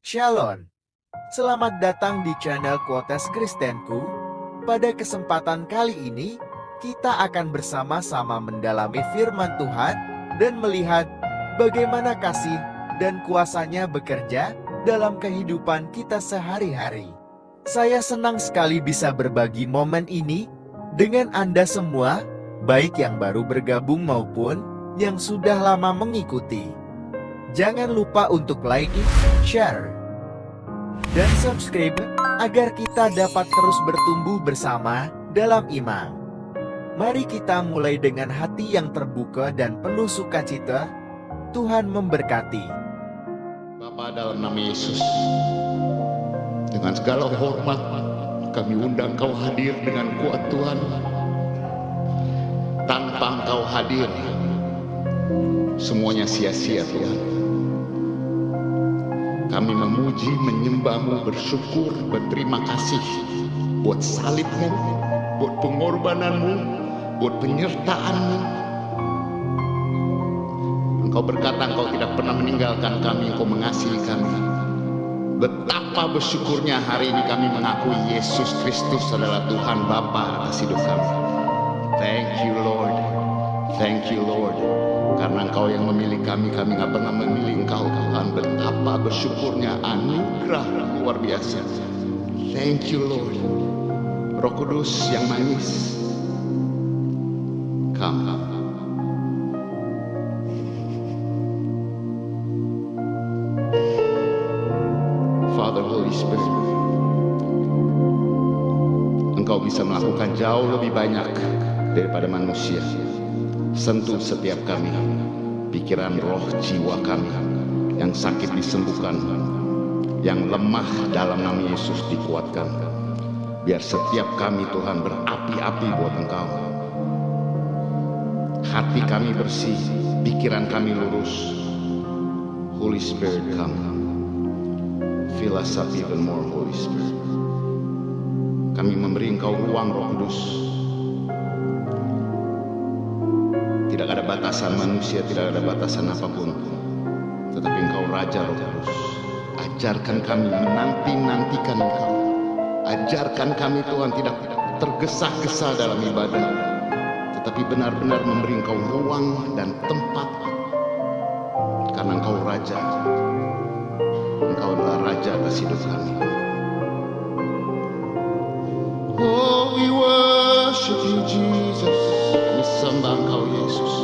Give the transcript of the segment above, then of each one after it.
Shalom. Selamat datang di channel Quotes Kristenku. Pada kesempatan kali ini, kita akan bersama-sama mendalami firman Tuhan dan melihat bagaimana kasih dan kuasa-Nya bekerja dalam kehidupan kita sehari-hari. Saya senang sekali bisa berbagi momen ini dengan Anda semua, baik yang baru bergabung maupun yang sudah lama mengikuti. Jangan lupa untuk like, share, dan subscribe agar kita dapat terus bertumbuh bersama dalam iman. Mari kita mulai dengan hati yang terbuka dan penuh sukacita. Tuhan memberkati. Bapa, dalam nama Yesus, dengan segala hormat kami undang Kau hadir dengan kuat Tuhan. Tanpa Engkau hadir, semuanya sia-sia Tuhan. Kami memuji, menyembah-Mu, bersyukur, berterima kasih buat salib-Mu, buat pengorbanan-Mu, buat penyertaan-Mu. Engkau berkata Engkau tidak pernah meninggalkan kami, Engkau mengasihi kami. Betapa bersyukurnya hari ini kami mengakui Yesus Kristus adalah Tuhan Bapa atas hidup kami. Thank you Lord, thank you Lord. Karena Engkau yang memilih kami gak pernah memilih Engkau Tuhan. Betapa bersyukurnya, anugerah luar biasa. Thank you Lord. Roh Kudus yang manis, come. Father, Holy Spirit, Engkau bisa melakukan jauh lebih banyak daripada manusia. Sentuh setiap kami, pikiran, roh, jiwa kami. Yang sakit disembuhkan, yang lemah dalam nama Yesus dikuatkan. Biar setiap kami Tuhan berapi-api buat Engkau. Hati kami bersih, pikiran kami lurus. Holy Spirit, come. Fill us up even more, Holy Spirit. Kami memberi Engkau ruang, Roh Kudus. Tidak ada batasan manusia, tidak ada batasan apapun. Tetapi Engkau Raja Roh Kudus. Ajarkan kami menanti-nantikan Engkau. Ajarkan kami Tuhan tidak tergesa-gesa dalam ibadah, tetapi benar-benar memberi Engkau ruang dan tempat. Karena Engkau Raja. Engkau adalah Raja atas hidup kami. Oh, we worship you Jesus. Kami sembah Engkau Yesus.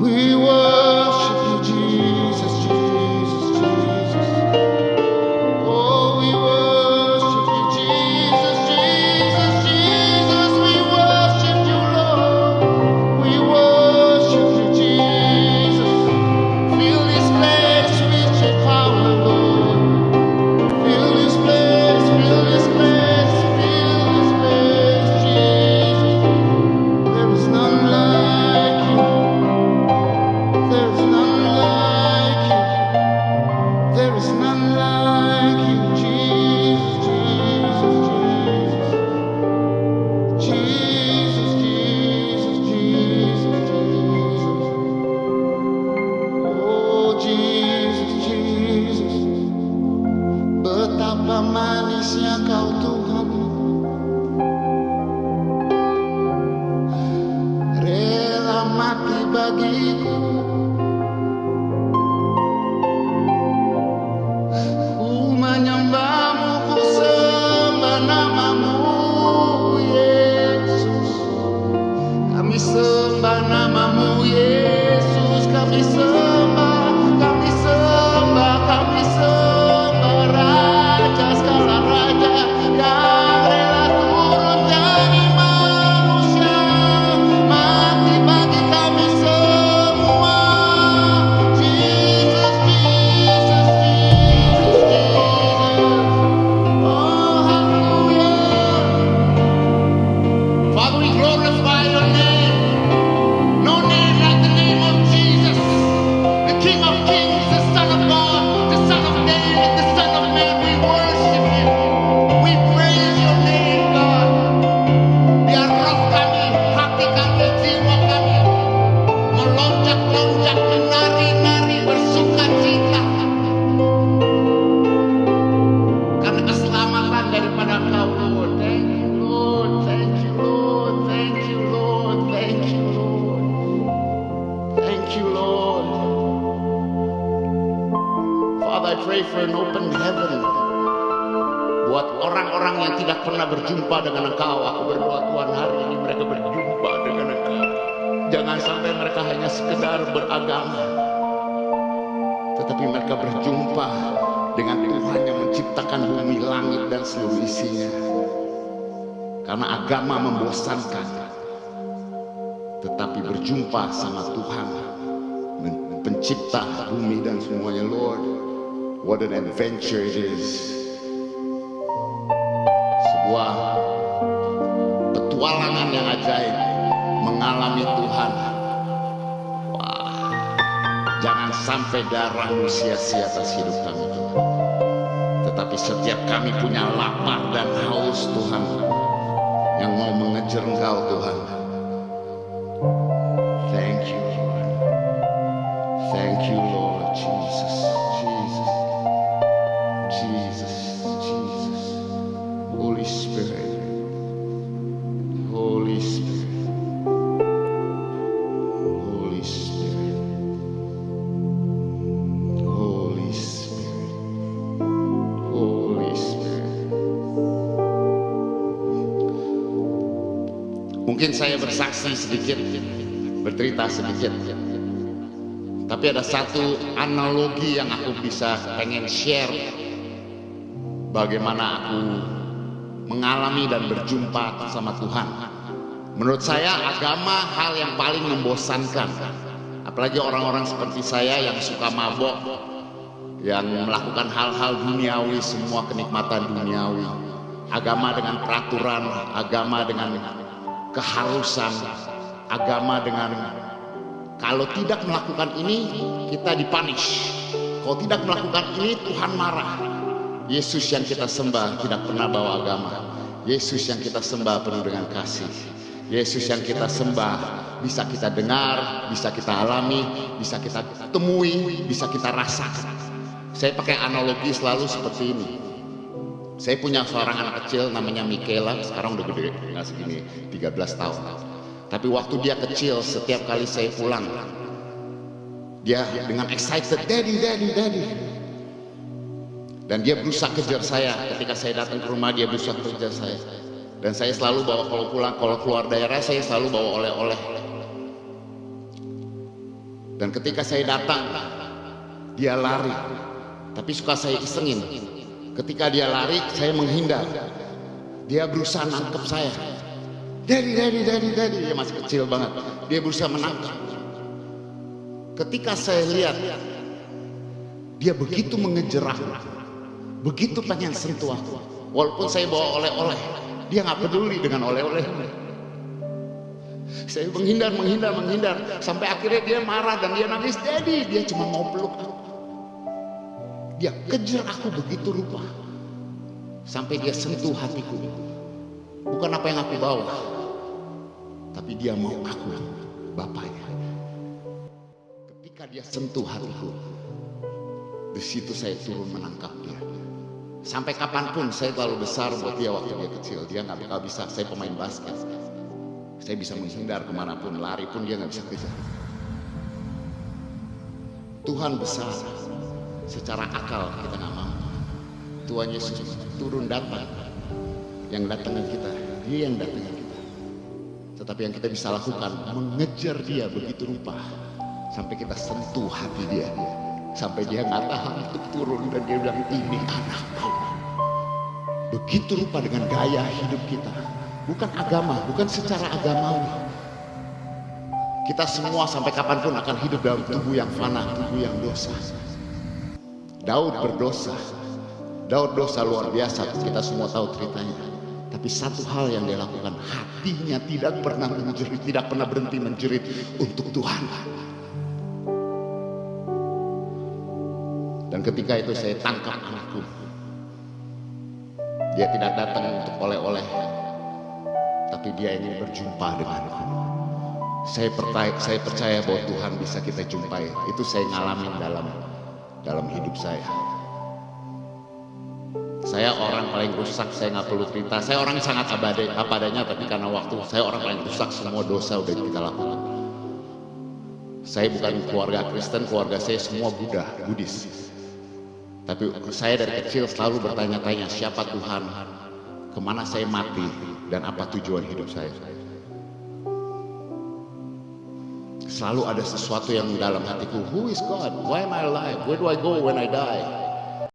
We worship you Jesus, Jesus, Jesus. Oh, we worship you Jesus, Jesus, Jesus. We worship you Lord. We worship you Jesus. Fill this place with your power Lord. Fill this place, fill this place, fill this place Jesus. There is none like you. There is none like you. There is none like you, Jesus, Jesus, Jesus. Jesus, Jesus, Jesus, Jesus. Oh Jesus, Jesus. Betapa manisnya Kau Tuhan. Rela mati bagiku. Ku menyembah-Mu, ku sembah nama-Mu Yesus. Kami sembah nama-Mu Yesus. Kami sembah, kami sembah, kami sembah Raja segala raja. pray for an open heaven. Buat orang-orang yang tidak pernah berjumpa dengan Engkau, aku berdoa Tuhan hari ini mereka berjumpa dengan Engkau. Jangan sampai mereka hanya sekedar beragama, tetapi mereka berjumpa dengan Tuhan yang menciptakan bumi, langit, dan seluruh isinya. Karena agama membosankan, tetapi berjumpa sama Tuhan, pencipta bumi dan semuanya. Lord, what an adventure it is. Sebuah petualangan yang ajaib, mengalami Tuhan. Wah, jangan sampai darahmu sia-sia atas hidup kami Tuhan. Tetapi setiap kami punya lapar dan haus Tuhan, yang mau mengejar Engkau Tuhan. Thank you Lord. Thank you Lord Jesus. Jesus. Jesus. Jesus. Holy Spirit. Holy Spirit. Holy Spirit. Holy Spirit. Holy Spirit. Mungkin saya bersaksi sedikit, bercerita sedikit, tapi ada satu analogi yang aku bisa pengen share, bagaimana aku mengalami dan berjumpa sama Tuhan. Menurut saya agama hal yang paling membosankan, apalagi orang-orang seperti saya yang suka mabok, yang melakukan hal-hal duniawi, semua kenikmatan duniawi. Agama dengan peraturan, agama dengan keharusan, agama dengan kalau tidak melakukan ini kita dipunish, kalau tidak melakukan ini Tuhan marah. Yesus yang kita sembah tidak pernah bawa agama. Yesus yang kita sembah penuh dengan kasih. Yesus yang kita sembah bisa kita dengar, bisa kita alami, bisa kita temui, bisa kita rasakan. Saya pakai analogi selalu seperti ini. Saya punya seorang anak kecil namanya Michaela, sekarang udah gede, nggak segini, 13 tahun. Tapi waktu dia kecil, setiap kali saya pulang, dia dengan excited, daddy, daddy, daddy. Dan dia berusaha kejar saya. Ketika saya datang ke rumah, dia berusaha kejar saya. Dan saya selalu bawa, kalau pulang, kalau keluar daerah, saya selalu bawa oleh-oleh. Dan ketika saya datang, dia lari. Tapi suka saya isengin. Ketika dia lari, saya menghindar. Dia berusaha nangkep saya. Daddy, daddy, daddy, daddy. Dia masih kecil banget. Dia berusaha menangkap. Ketika saya lihat, dia begitu mengejar aku, begitu pengen sentuh aku. Walaupun saya bawa oleh-oleh, dia nggak peduli dengan oleh-oleh. Saya menghindar, sampai akhirnya dia marah dan dia nangis. Daddy, dia cuma mau peluk aku. Dia kejar aku begitu rupa, sampai dia sentuh hatiku. Bukan apa yang aku bawa, tapi dia mau aku, bapaknya. Ketika dia sentuh hatiku, di situ saya turun menangkap dia. Sampai kapanpun saya terlalu besar buat dia waktu dia kecil. Dia nggak bakal bisa. Saya pemain basket. Saya bisa menghindar kemanapun, lari pun dia nggak bisa kejar. Tuhan besar. Secara akal kita nggak mampu. Tuhan Yesus turun datang. Yang datangin kita, dia yang datangin kita. Tetapi yang kita bisa lakukan, mengejar dia begitu rupa, sampai kita sentuh hati dia. Sampai dia nggak tahan untuk turun dan dia bilang, ini anakku. Begitu rupa dengan gaya hidup kita. Bukan agama, bukan secara agamawi. Kita semua sampai kapanpun akan hidup dalam tubuh yang fana, tubuh yang dosa. Daud berdosa. Daud dosa luar biasa, kita semua tahu ceritanya. Tapi satu hal yang dia lakukan, hatinya tidak pernah menjerit, tidak pernah berhenti menjerit untuk Tuhan. Dan ketika itu saya tangkap anakku. Dia tidak datang untuk oleh-oleh, tapi dia ingin berjumpa denganku. Saya percaya bahwa Tuhan bisa kita jumpai. Itu saya ngalamin dalam hidup saya. Saya orang paling rusak, saya nggak perlu cerita. Saya orang sangat apa adanya, tapi karena waktu, saya orang paling rusak, semua dosa udah kita lakukan. Saya bukan keluarga Kristen, keluarga saya semua Buddhis. Tapi saya dari kecil selalu bertanya-tanya, siapa Tuhan, kemana saya mati, dan apa tujuan hidup saya. Selalu ada sesuatu yang dalam hatiku, who is God? Why am I alive? Where do I go when I die?